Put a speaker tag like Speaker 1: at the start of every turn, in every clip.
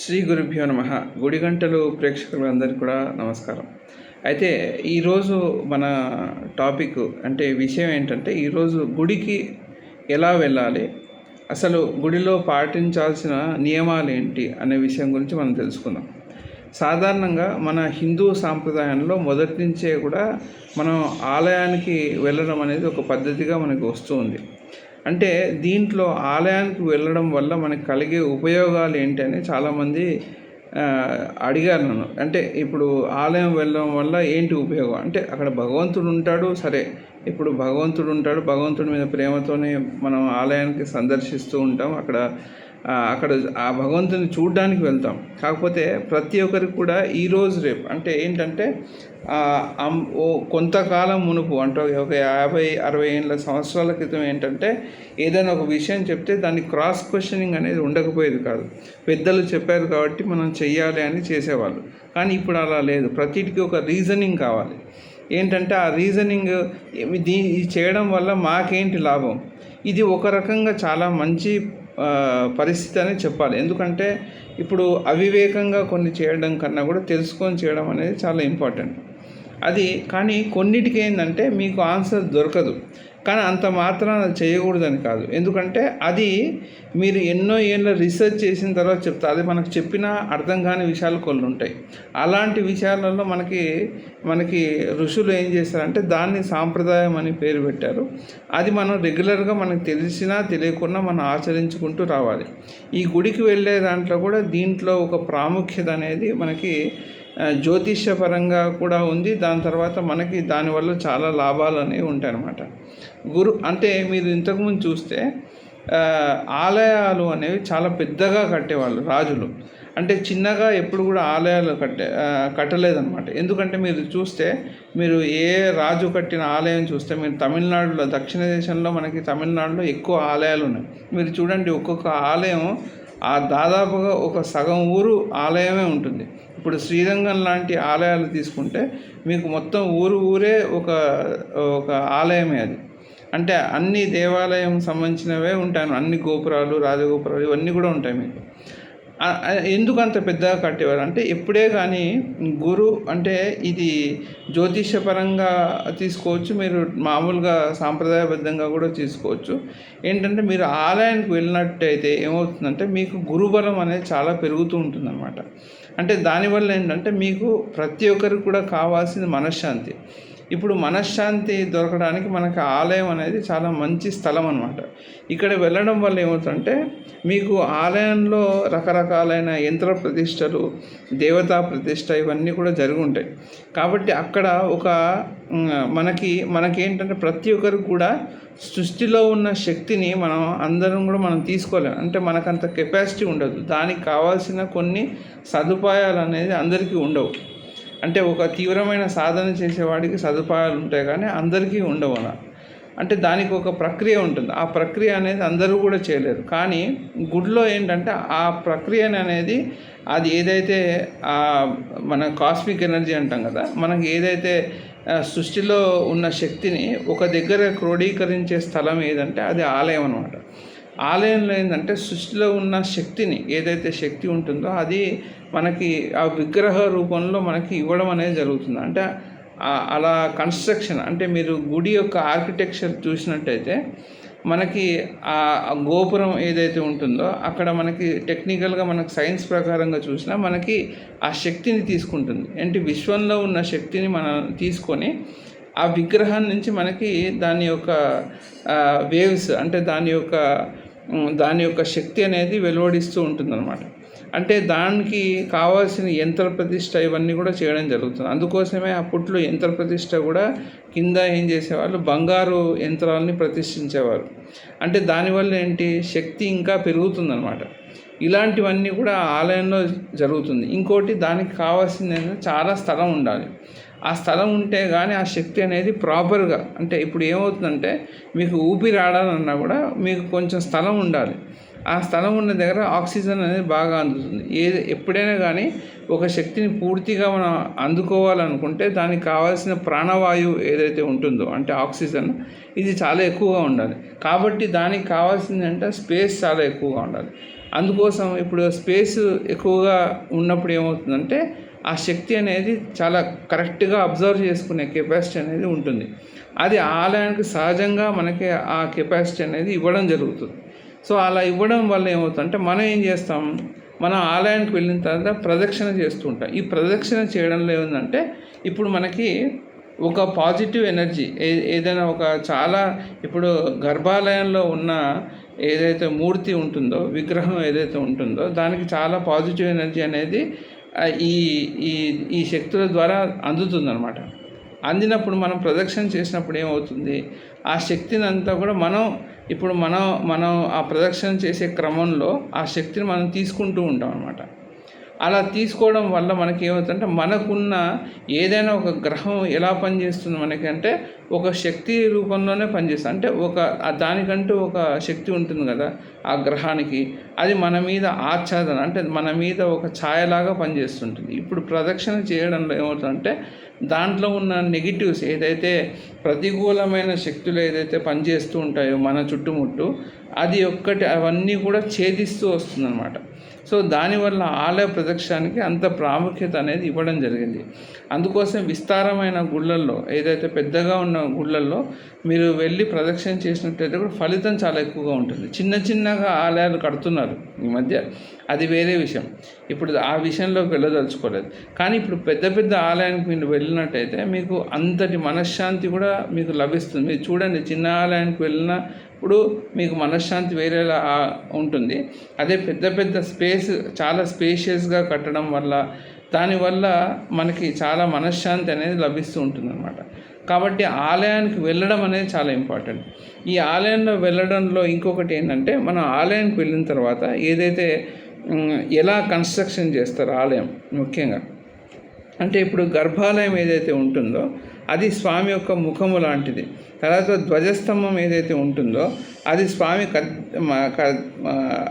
Speaker 1: శ్రీ గురుభ్యో నమ. గుడి గంటలు ప్రేక్షకులందరికీ కూడా నమస్కారం. అయితే ఈరోజు మన టాపిక్ అంటే విషయం ఏంటంటే, ఈరోజు గుడికి ఎలా వెళ్ళాలి, అసలు గుడిలో పాటించాల్సిన నియమాలు ఏంటి అనే విషయం గురించి మనం తెలుసుకుందాం. సాధారణంగా మన హిందూ సాంప్రదాయంలో మొదటి నుంచే కూడా మనం ఆలయానికి వెళ్ళడం అనేది ఒక పద్ధతిగా మనకు వస్తూ ఉంది. అంటే దీంట్లో ఆలయానికి వెళ్ళడం వల్ల మనకు కలిగే ఉపయోగాలు ఏంటి అని చాలామంది అడిగారు నన్ను. అంటే ఇప్పుడు ఆలయం వెళ్ళడం వల్ల ఏంటి ఉపయోగం అంటే, అక్కడ భగవంతుడు ఉంటాడు, సరే. ఇప్పుడు భగవంతుడు ఉంటాడు, భగవంతుడి మీద ప్రేమతోనే మనం ఆలయానికి సందర్శిస్తూ ఉంటాం. అక్కడ ఆ భగవంతుని చూడడానికి వెళ్తాం. కాకపోతే ప్రతి ఒక్కరికి కూడా ఈరోజు రేపు అంటే ఏంటంటే, కొంతకాలం మునుపు అంటే ఒక 50-60 ఏళ్ళ సంవత్సరాల క్రితం ఏంటంటే, ఏదైనా ఒక విషయం చెప్తే దాన్ని క్రాస్ క్వశ్చనింగ్ అనేది ఉండకపోయేది కాదు. పెద్దలు చెప్పారు కాబట్టి మనం చెయ్యాలి అని చేసేవాళ్ళు. కానీ ఇప్పుడు అలా లేదు. ప్రతిటికి ఒక రీజనింగ్ కావాలి. ఏంటంటే ఆ రీజనింగ్ ఇది చేయడం వల్ల మాకేంటి లాభం, ఇది ఒక రకంగా చాలా మంచి పరిస్థితి అని చెప్పాలి. ఎందుకంటే ఇప్పుడు అవివేకంగా కొన్ని చేయడం కన్నా కూడా తెలుసుకొని చేయడం అనేది చాలా ఇంపార్టెంట్. అది కానీ కొన్నిటికి ఏంటంటే మీకు ఆన్సర్ దొరకదు, కానీ అంత మాత్రాన చేయకూడదని కాదు. ఎందుకంటే అది మీరు ఎన్నో ఏళ్ళ రీసెర్చ్ చేసిన తర్వాత చెప్తారు. అది మనకు చెప్పినా అర్థం కాని విషయాలు కొన్ని ఉంటాయి. అలాంటి విషయాలలో మనకి ఋషులు ఏం చేస్తారంటే దాన్ని సాంప్రదాయం అని పేరు పెట్టారు. అది మనం రెగ్యులర్గా మనకు తెలిసినా తెలియకున్నా మనం ఆచరించుకుంటూ రావాలి. ఈ గుడికి వెళ్ళే దాంట్లో కూడా దీంట్లో ఒక ప్రాముఖ్యత అనేది మనకి జ్యోతిష్యపరంగా కూడా ఉంది. దాని తర్వాత మనకి దానివల్ల చాలా లాభాలు అనేవి ఉంటాయన్నమాట. అంటే మీరు ఇంతకుముందు చూస్తే ఆలయాలు అనేవి చాలా పెద్దగా కట్టేవాళ్ళు రాజులు. అంటే చిన్నగా ఎప్పుడు కూడా ఆలయాలు కట్టలేదన్నమాట. ఎందుకంటే మీరు చూస్తే, మీరు ఏ రాజు కట్టిన ఆలయం చూస్తే, మీరు తమిళనాడులో, దక్షిణ దేశంలో మనకి తమిళనాడులో ఎక్కువ ఆలయాలు ఉన్నాయి. మీరు చూడండి, ఒక్కొక్క ఆలయం దాదాపుగా ఒక సగం ఊరు ఆలయమే ఉంటుంది. ఇప్పుడు శ్రీరంగం లాంటి ఆలయాలు తీసుకుంటే మీకు మొత్తం ఊరే ఒక ఆలయమే అది. అంటే అన్ని దేవాలయం సంబంధించినవే ఉంటాయి. అన్ని గోపురాలు, రాజగోపురాలు ఇవన్నీ కూడా ఉంటాయి మీకు. ఎందుకు అంత పెద్దగా కట్టేవారు అంటే, ఎప్పుడే కానీ అంటే ఇది జ్యోతిషపరంగా తీసుకోవచ్చు, మీరు మామూలుగా సాంప్రదాయబద్ధంగా కూడా తీసుకోవచ్చు. ఏంటంటే మీరు ఆలయానికి వెళ్ళినట్టయితే ఏమవుతుందంటే మీకు గురుబలం అనేది చాలా పెరుగుతూ ఉంటుందన్నమాట. అంటే దానివల్ల ఏంటంటే మీకు ప్రతి ఒక్కరికి కూడా కావాల్సింది మనశ్శాంతి. ఇప్పుడు మనశ్శాంతి దొరకడానికి మనకి ఆలయం అనేది చాలా మంచి స్థలం అన్నమాట. ఇక్కడ వెళ్ళడం వల్ల ఏమవుతుందంటే మీకు ఆలయంలో రకరకాలైన యంత్ర ప్రతిష్టలు, దేవతా ప్రతిష్ట ఇవన్నీ కూడా జరిగి ఉంటాయి. కాబట్టి అక్కడ మనకేంటంటే ప్రతి ఒక్కరికి కూడా సృష్టిలో ఉన్న శక్తిని అందరం కూడా మనం తీసుకోలేము. అంటే మనకంత కెపాసిటీ ఉండదు. దానికి కావాల్సిన కొన్ని సదుపాయాలు అనేది అందరికీ ఉండవు. అంటే ఒక తీవ్రమైన సాధన చేసేవాడికి సదుపాయాలు ఉంటాయి, కానీ అందరికీ ఉండవు అలా. అంటే దానికి ఒక ప్రక్రియ ఉంటుంది. ఆ ప్రక్రియ అనేది అందరూ కూడా చేయలేరు. కానీ గుడిలో ఏంటంటే ఆ ప్రక్రియ అనేది అది ఏదైతే మన కాస్మిక్ ఎనర్జీ అంటాం కదా, మనకి ఏదైతే సృష్టిలో ఉన్న శక్తిని ఒక దగ్గర క్రోడీకరించే స్థలం ఏదంటే అది ఆలయం అన్నమాట. ఆలయంలో ఏంటంటే సృష్టిలో ఉన్న శక్తిని, ఏదైతే శక్తి ఉంటుందో అది మనకి ఆ విగ్రహ రూపంలో మనకి ఇవ్వడం అనేది జరుగుతుంది. అంటే అలా కన్స్ట్రక్షన్, అంటే మీరు గుడి యొక్క ఆర్కిటెక్చర్ చూసినట్టయితే మనకి ఆ గోపురం ఏదైతే ఉంటుందో అక్కడ మనకి టెక్నికల్గా మనకు సైన్స్ ప్రకారంగా చూసినా మనకి ఆ శక్తిని తీసుకుంటుంది. అంటే విశ్వంలో ఉన్న శక్తిని మనం తీసుకొని ఆ విగ్రహం నుంచి మనకి దాని యొక్క వేవ్స్, అంటే దాని యొక్క శక్తి అనేది వెలువడిస్తూ ఉంటుందన్నమాట. అంటే దానికి కావాల్సిన యంత్ర ప్రతిష్ట ఇవన్నీ కూడా చేయడం జరుగుతుంది. అందుకోసమే అప్పట్లో యంత్ర ప్రతిష్ట కూడా కింద ఏం చేసేవాళ్ళు, బంగారు యంత్రాలని ప్రతిష్ఠించేవారు. అంటే దానివల్ల ఏంటి, శక్తి ఇంకా పెరుగుతుందన్నమాట. ఇలాంటివన్నీ కూడా ఆలయంలో జరుగుతుంది. ఇంకోటి, దానికి కావాల్సింది చాలా స్థలం ఉండాలి. ఆ స్థలం ఉంటే కానీ ఆ శక్తి అనేది ప్రాపర్గా, అంటే ఇప్పుడు ఏమవుతుందంటే మీకు ఊపిరి ఆడాలన్నా కూడా మీకు కొంచెం స్థలం ఉండాలి. ఆ స్థలం ఉన్న దగ్గర ఆక్సిజన్ అనేది బాగా అందుతుంది. ఎప్పుడైనా కానీ ఒక శక్తిని పూర్తిగా మనం అందుకోవాలనుకుంటే దానికి కావాల్సిన ప్రాణవాయువు ఏదైతే ఉంటుందో, అంటే ఆక్సిజన్, ఇది చాలా ఎక్కువగా ఉండాలి. కాబట్టి దానికి కావాల్సింది అంటే స్పేస్ చాలా ఎక్కువగా ఉండాలి. ఆ అందుకోసం ఇప్పుడు స్పేస్ ఎక్కువగా ఉన్నప్పుడు ఏమవుతుందంటే ఆ శక్తి అనేది చాలా కరెక్ట్గా అబ్జర్వ్ చేసుకునే కెపాసిటీ అనేది ఉంటుంది. అది ఆలయానికి సహజంగా మనకి ఆ కెపాసిటీ అనేది ఇవ్వడం జరుగుతుంది. సో అలా ఇవ్వడం వల్ల ఏమవుతుందంటే మనం ఏం చేస్తాం, మనం ఆలయానికి వెళ్ళిన తర్వాత ప్రదక్షిణ చేస్తూ ఉంటాం. ఈ ప్రదక్షిణ చేయడంలో ఏముందంటే ఇప్పుడు మనకి ఒక పాజిటివ్ ఎనర్జీ ఏదైనా ఒక చాలా ఇప్పుడు గర్భాలయంలో ఉన్న ఏదైతే మూర్తి ఉంటుందో, విగ్రహం ఏదైతే ఉంటుందో దానికి చాలా పాజిటివ్ ఎనర్జీ అనేది ఈ ఈ ఈ శక్తుల ద్వారా అందుతుందన్నమాట. అందినప్పుడు మనం ప్రదక్షిణ చేసినప్పుడు ఏమవుతుంది, ఆ శక్తిని అంతా కూడా మనం ఆ ప్రదక్షిణ చేసే క్రమంలో ఆ శక్తిని మనం తీసుకుంటూ ఉంటాం అన్నమాట. అలా తీసుకోవడం వల్ల మనకి ఏమవుతుందంటే మనకున్న ఏదైనా ఒక గ్రహం ఎలా పనిచేస్తుంది మనకి అంటే ఒక శక్తి రూపంలోనే పనిచేస్తుంది. అంటే దానికంటూ ఒక శక్తి ఉంటుంది కదా ఆ గ్రహానికి, అది మన మీద ఆచ్ఛాదన అంటే మన మీద ఒక ఛాయలాగా పనిచేస్తుంటుంది. ఇప్పుడు ప్రదక్షిణ చేయడంలో ఏమవుతుందంటే దాంట్లో ఉన్న నెగిటివ్స్ ఏదైతే ప్రతికూలమైన శక్తులు ఏదైతే పనిచేస్తూ ఉంటాయో మన చుట్టుముట్టు, అవన్నీ కూడా ఛేదిస్తూ వస్తుందన్నమాట. సో దానివల్ల ఆలయ ప్రదక్షిణానికి అంత ప్రాముఖ్యత అనేది ఇవ్వడం జరిగింది. అందుకోసం విస్తారమైన గుళ్ళల్లో ఏదైతే పెద్దగా ఉన్న గుళ్ళల్లో మీరు వెళ్ళి ప్రదక్షిణ చేసినట్టయితే కూడా ఫలితం చాలా ఎక్కువగా ఉంటుంది. చిన్నగా ఆలయాలు కడుతున్నారు ఈ మధ్య, అది వేరే విషయం. ఇప్పుడు ఆ విషయంలోకి వెళ్ళదలుచుకోలేదు. కానీ ఇప్పుడు పెద్ద ఆలయానికి మీరు వెళ్ళినట్టయితే మీకు అంతటి మనశ్శాంతి కూడా మీకు లభిస్తుంది. మీరు చూడండి, చిన్న ఆలయానికి వెళ్ళినప్పుడు మీకు మనశ్శాంతి వేరేలా ఉంటుంది. అదే పెద్ద స్పేస్ చాలా స్పేషియస్గా కట్టడం వల్ల దానివల్ల మనకి చాలా మనశ్శాంతి అనేది లభిస్తూ ఉంటుందన్నమాట. కాబట్టి ఆలయానికి వెళ్ళడం అనేది చాలా ఇంపార్టెంట్. ఈ ఆలయంలో వెళ్ళడంలో ఇంకొకటి ఏంటంటే మనం ఆలయానికి వెళ్ళిన తర్వాత ఏదైతే ఎలా కన్స్ట్రక్షన్ చేస్తారు ఆలయం ముఖ్యంగా అంటే ఇప్పుడు గర్భాలయం ఏదైతే ఉంటుందో అది స్వామి యొక్క ముఖము లాంటిది. తర్వాత ధ్వజస్తంభం ఏదైతే ఉంటుందో అది స్వామి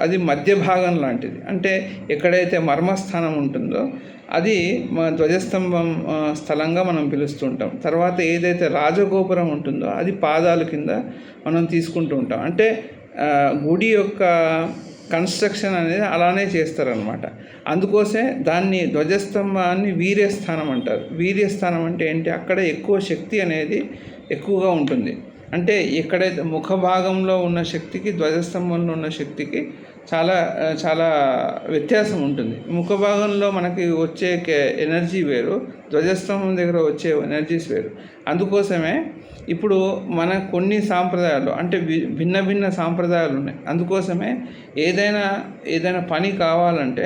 Speaker 1: అది మధ్య భాగం లాంటిది. అంటే ఎక్కడైతే మర్మస్థానం ఉంటుందో అది ధ్వజస్తంభం స్థలంగా మనం పిలుస్తుంటాం. తర్వాత ఏదైతే రాజగోపురం ఉంటుందో అది పాదాల కింద మనం తీసుకుంటూ ఉంటాం. అంటే గుడి యొక్క కన్స్ట్రక్షన్ అనేది అలానే చేస్తారనమాట. అందుకోసమే దాన్ని ధ్వజస్తంభాన్ని వీర్యస్థానం అంటారు. వీర్యస్థానం అంటే ఏంటి, అక్కడ ఎక్కువ శక్తి అనేది ఎక్కువగా ఉంటుంది. అంటే ఎక్కడైతే ముఖ భాగంలో ఉన్న శక్తికి ధ్వజస్తంభంలో ఉన్న శక్తికి చాలా వ్యత్యాసం ఉంటుంది. ముఖ భాగంలో మనకి వచ్చే ఎనర్జీ వేరు, ధ్వజస్తంభం దగ్గర వచ్చే ఎనర్జీస్ వేరు. అందుకోసమే ఇప్పుడు మన కొన్ని సాంప్రదాయాలు అంటే భిన్న సాంప్రదాయాలు ఉన్నాయి. అందుకోసమే ఏదైనా పని కావాలంటే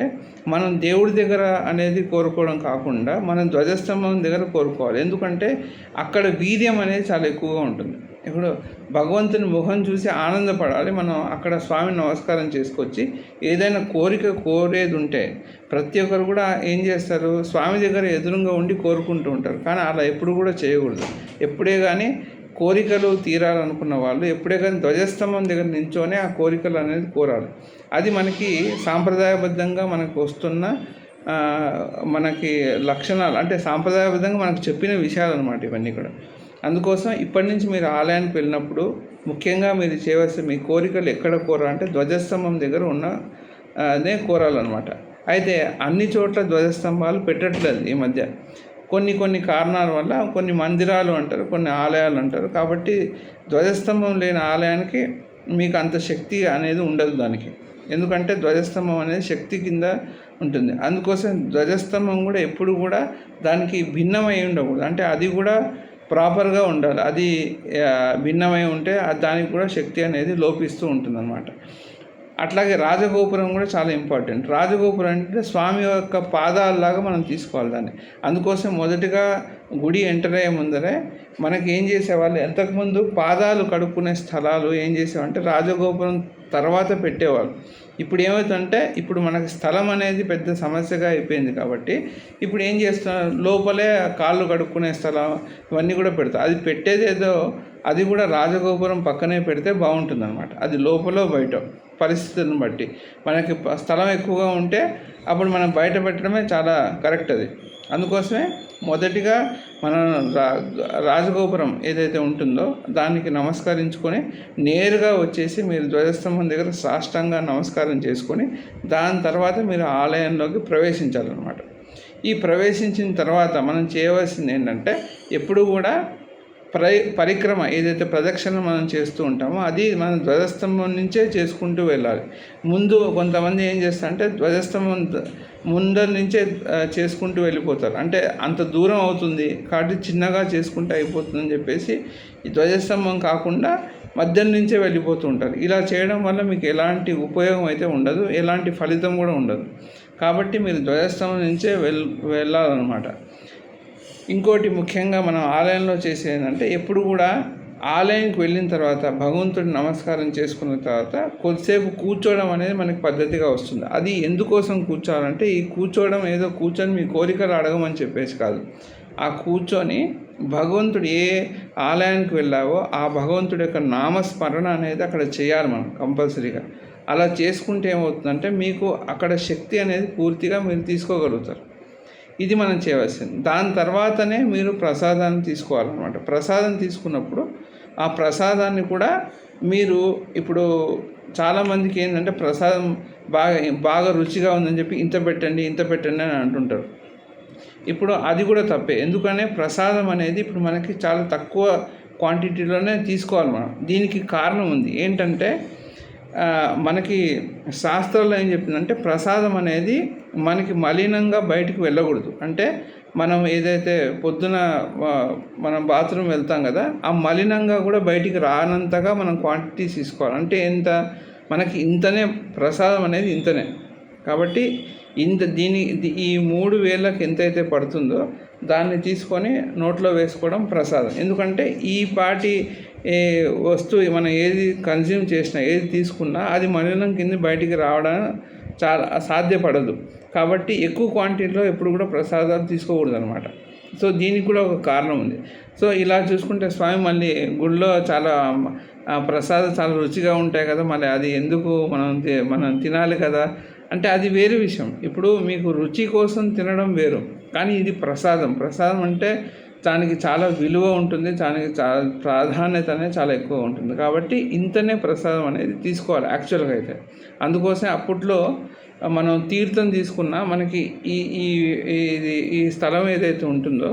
Speaker 1: మనం దేవుడి దగ్గర అనేది కోరుకోవడం కాకుండా మనం ధ్వజస్తంభం దగ్గర కోరుకోవాలి. ఎందుకంటే అక్కడ వీర్యం అనేది చాలా ఎక్కువగా ఉంటుంది. ఇప్పుడు భగవంతుని ముఖం చూసి ఆనందపడాలి. మనం అక్కడ స్వామిని నమస్కారం చేసుకొచ్చి ఏదైనా కోరేది ఉంటే ప్రతి ఒక్కరు కూడా ఏం చేస్తారు, స్వామి దగ్గర ఎదురుగా ఉండి కోరుకుంటూ ఉంటారు. కానీ అలా ఎప్పుడు కూడా చేయకూడదు. ఎప్పుడే కానీ కోరికలు తీరాలనుకున్న వాళ్ళు ఎప్పుడే కానీ ధ్వజస్తంభం దగ్గర నించోనే ఆ కోరికలు అనేది కోరాలి. అది మనకి సాంప్రదాయబద్ధంగా మనకు వస్తున్న మనకి లక్షణాలు, అంటే సాంప్రదాయబద్ధంగా మనకు చెప్పిన విషయాలు అన్నమాట ఇవన్నీ కూడా. అందుకోసం ఇప్పటి నుంచి మీరు ఆలయానికి వెళ్ళినప్పుడు ముఖ్యంగా మీరు చేయవలసిన మీ కోరికలు ఎక్కడ కోరాలంటే ధ్వజస్తంభం దగ్గర అదే కోరాలన్నమాట. అయితే అన్ని చోట్ల ధ్వజస్తంభాలు పెట్టట్లేదు ఈ మధ్య. కొన్ని కారణాల వల్ల కొన్ని మందిరాలు అంటారు, కొన్ని ఆలయాలు అంటారు. కాబట్టి ధ్వజస్తంభం లేని ఆలయానికి మీకు అంత శక్తి అనేది ఉండదు దానికి. ఎందుకంటే ధ్వజస్తంభం అనేది శక్తి కింద ఉంటుంది. అందుకోసం ధ్వజస్తంభం కూడా ఎప్పుడు కూడా దానికి భిన్నమై ఉండకూడదు. అంటే అది కూడా ప్రాపర్గా ఉండాలి. అది భిన్నమై ఉంటే దానికి కూడా శక్తి అనేది లోపిస్తూ ఉంటుందన్నమాట. అట్లాగే రాజగోపురం కూడా చాలా ఇంపార్టెంట్. రాజగోపురం అంటే స్వామి యొక్క పాదాలలాగా మనం తీసుకోవాలి దాన్ని. అందుకోసం మొదటిగా గుడి ఎంటర్ అయ్యే ముందరే మనకి ఏం చేసేవాళ్ళు, ఎంతకుముందు పాదాలు కడుక్కునే స్థలాలు ఏం చేసేవాళ్ళంటే రాజగోపురం తర్వాత పెట్టేవాళ్ళు. ఇప్పుడు ఏమవుతుందంటే ఇప్పుడు మనకి స్థలం అనేది పెద్ద సమస్యగా అయిపోయింది. కాబట్టి ఇప్పుడు ఏం చేస్తున్నారు, లోపలే కాళ్ళు కడుక్కునే స్థలం ఇవన్నీ కూడా పెడతారు. అది పెట్టేది ఏదో అది కూడా రాజగోపురం పక్కనే పెడితే బాగుంటుంది అనమాట. అది లోపల బయట పరిస్థితులను బట్టి. మనకి స్థలం ఎక్కువగా ఉంటే అప్పుడు మనం బయట పెట్టడమే చాలా కరెక్ట్ అది. అందుకోసమే మొదటిగా మనం రాజగోపురం ఏదైతే ఉంటుందో దానికి నమస్కరించుకొని నేరుగా వచ్చేసి మీరు ధ్వజస్తంభం దగ్గర సాష్టాంగ నమస్కారం చేసుకొని దాని తర్వాత మీరు ఆలయంలోకి ప్రవేశించాలన్నమాట. ఈ ప్రవేశించిన తర్వాత మనం చేయవలసింది ఏంటంటే ఎప్పుడు కూడా పరిక్రమ ఏదైతే ప్రదక్షిణ మనం చేస్తూ ఉంటామో అది మనం ధ్వజస్తంభం నుంచే చేసుకుంటూ వెళ్ళాలి. ముందు కొంతమంది ఏం చేస్తారంటే ధ్వజస్తంభం ముందర నుంచే చేసుకుంటూ వెళ్ళిపోతారు. అంటే అంత దూరం అవుతుంది కాబట్టి చిన్నగా చేసుకుంటూ అయిపోతుందని చెప్పేసి ఈ ధ్వజస్తంభం కాకుండా మధ్యం నుంచే వెళ్ళిపోతూ ఉంటారు. ఇలా చేయడం వల్ల మీకు ఎలాంటి ఉపయోగం అయితే ఉండదు, ఎలాంటి ఫలితం కూడా ఉండదు. కాబట్టి మీరు ధ్వజస్తంభం నుంచే వెళ్ళాలన్నమాట. ఇంకోటి ముఖ్యంగా మనం ఆలయంలో చేసేదంటే ఎప్పుడు కూడా ఆలయానికి వెళ్ళిన తర్వాత భగవంతుడి నమస్కారం చేసుకున్న తర్వాత కొద్దిసేపు కూర్చోవడం అనేది మనకి పద్ధతిగా వస్తుంది. అది ఎందుకోసం కూర్చోవాలంటే ఈ కూర్చోవడం ఏదో కూర్చొని మీ కోరికలు అడగమని చెప్పేసి కాదు. ఆ కూర్చొని భగవంతుడు ఏ ఆలయానికి వెళ్ళావో ఆ భగవంతుడి యొక్క నామస్మరణ అనేది అక్కడ చేయాలి మనం కంపల్సరీగా. అలా చేసుకుంటే ఏమవుతుందంటే మీకు అక్కడ శక్తి అనేది పూర్తిగా మీరు తీసుకోగలుగుతారు. ఇది మనం చేయవలసింది. దాని తర్వాతనే మీరు ప్రసాదాన్ని తీసుకోవాలన్నమాట. ప్రసాదం తీసుకున్నప్పుడు ఆ ప్రసాదాన్ని కూడా మీరు ఇప్పుడు చాలామందికి ఏంటంటే ప్రసాదం బాగా రుచిగా ఉందని చెప్పి ఇంత పెట్టండి అని అంటుంటారు. ఇప్పుడు అది కూడా తప్పే. ఎందుకనే ప్రసాదం అనేది ఇప్పుడు మనకి చాలా తక్కువ క్వాంటిటీలోనే తీసుకోవాలి మనం. దీనికి కారణం ఉంది. ఏంటంటే మనకి శాస్త్రాల్లో ఏం చెప్తుందంటే ప్రసాదం అనేది మనకి మలినంగా బయటికి వెళ్ళకూడదు. అంటే మనం ఏదైతే పొద్దున మనం బాత్రూమ్ వెళ్తాం కదా, ఆ మలినంగా కూడా బయటికి రానంతగా మనం క్వాంటిటీస్ తీసుకోవాలి. అంటే ఎంత మనకి ఇంతనే ప్రసాదం అనేది ఇంతనే. కాబట్టి ఈ 3 వేలకు ఎంతైతే పడుతుందో దాన్ని తీసుకొని నోట్లో వేసుకోవడం ప్రసాదం. ఎందుకంటే ఈ పాటి వస్తువు మనం ఏది కన్జ్యూమ్ చేసినా ఏది తీసుకున్నా అది మలినం కింద బయటికి రావడం చాలా సాధ్యపడదు. కాబట్టి ఎక్కువ క్వాంటిటీలో ఎప్పుడు కూడా ప్రసాదాలు తీసుకోకూడదు అనమాట. సో దీనికి కూడా ఒక కారణం ఉంది. సో ఇలా చూసుకుంటే స్వామి మళ్ళీ గుడిలో చాలా ప్రసాదాలు చాలా రుచిగా ఉంటాయి కదా, మళ్ళీ అది ఎందుకు మనం తినాలి కదా అంటే అది వేరే విషయం. ఇప్పుడు మీకు రుచి కోసం తినడం వేరు, కానీ ఇది ప్రసాదం అంటే దానికి చాలా విలువ ఉంటుంది, దానికి చాలా ప్రాధాన్యత అనేది చాలా ఎక్కువ ఉంటుంది. కాబట్టి ఇంతనే ప్రసాదం అనేది తీసుకోవాలి యాక్చువల్గా అయితే. అందుకోసం అప్పట్లో మనం తీర్థం తీసుకున్నా మనకి ఈ స్థలం ఏదైతే ఉంటుందో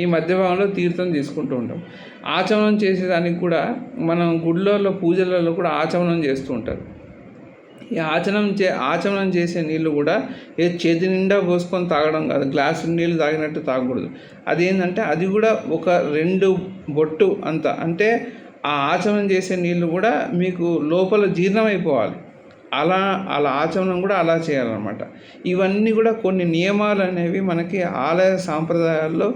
Speaker 1: ఈ మధ్య భాగంలో తీర్థం తీసుకుంటూ ఉంటాం. ఆచమనం చేసేదానికి కూడా మనం గుళ్ళల్లో పూజలలో కూడా ఆచమనం చేస్తూ ఉంటారు. ఈ ఆచమనం చేసే నీళ్ళు కూడా చేతి నిండా పోసుకొని తాగడం కాదు, గ్లాసు నీళ్ళు తాగినట్టు తాగకూడదు. అదేంటంటే అది కూడా ఒక 2 బొట్టు అంత, అంటే ఆ ఆచమనం చేసే నీళ్ళు కూడా మీకు లోపల జీర్ణమైపోవాలి. అలా ఆచమనం కూడా అలా చేయాలన్నమాట. ఇవన్నీ కూడా కొన్ని నియమాలు అనేవి మనకి ఆలయ సాంప్రదాయాల్లో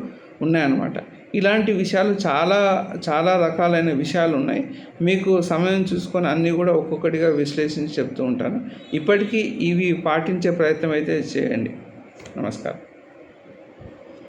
Speaker 1: ఉన్నాయన్నమాట. ఇలాంటి విషయాలు చాలా చాలా రకాలైన విషయాలు ఉన్నాయి. మీకు సమయం చూసుకొని అన్నీ కూడా ఒక్కొక్కటిగా విశ్లేషించి చెప్తూ ఉంటాను. ఇప్పటికీ ఇవి పాటించే ప్రయత్నం అయితే చేయండి. నమస్కారం.